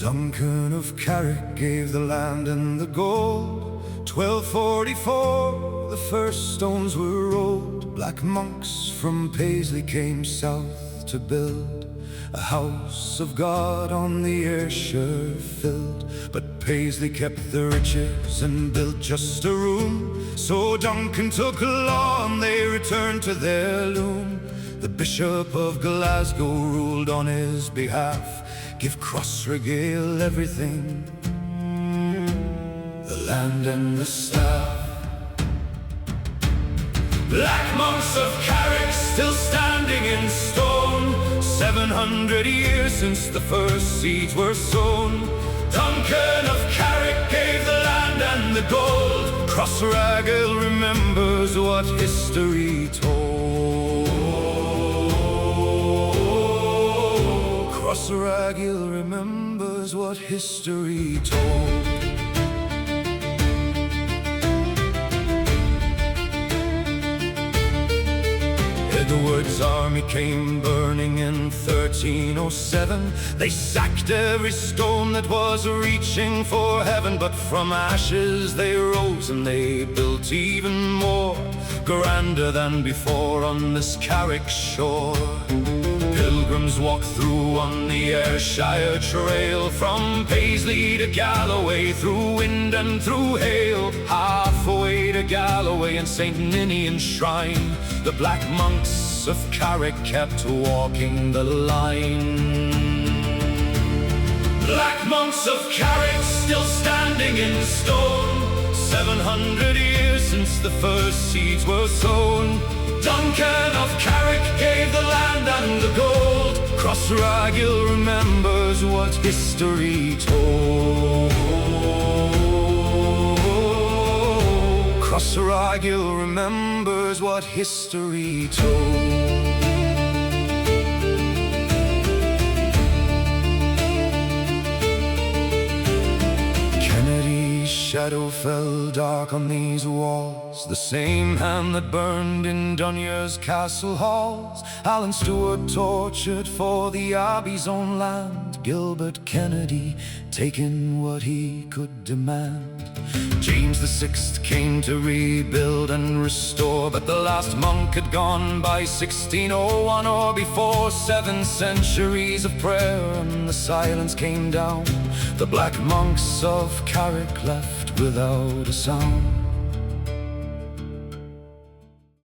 Duncan of Carrick gave the land and the gold. 1244 the first stones were rolled. Black monks from Paisley came south to build a house of God on the Ayrshire filled. But Paisley kept the riches and built just a room. So Duncan took law and they returned to their loom. The Bishop of Glasgow ruled on his behalf. Give Crossraguel everything, the land and the staff. Black monks of Carrick still standing in stone, 700 years since the first seeds were sown. Duncan of Carrick gave the land and the gold. Crossraguel remembers what history told. Crossraguel remembers what history told. Edward's army came burning in 1307. They sacked every stone that was reaching for heaven. But from ashes they rose and they built even more, grander than before on this Carrick shore. Pilgrims walked through on the Ayrshire trail, from Paisley to Galloway, through wind and through hail. Halfway to Galloway and St Ninian shrine, the black monks of Carrick kept walking the line. Black monks of Carrick still standing in stone, 700 years since the first seeds were sown. Duncan of Carrick gave the land and the gold. Crossraguel remembers what history told. Crossraguel remembers what history told. Shadow fell dark on these walls, the same hand that burned in Dunure's castle halls. Allan Stewart tortured for the Abbey's own land. Gilbert Kennedy taking what he could demand. James VI came to rebuild and restore, but the last monk had gone by 1601 or before. 7 centuries of prayer and the silence came down. The black monks of Carrick left without a sound.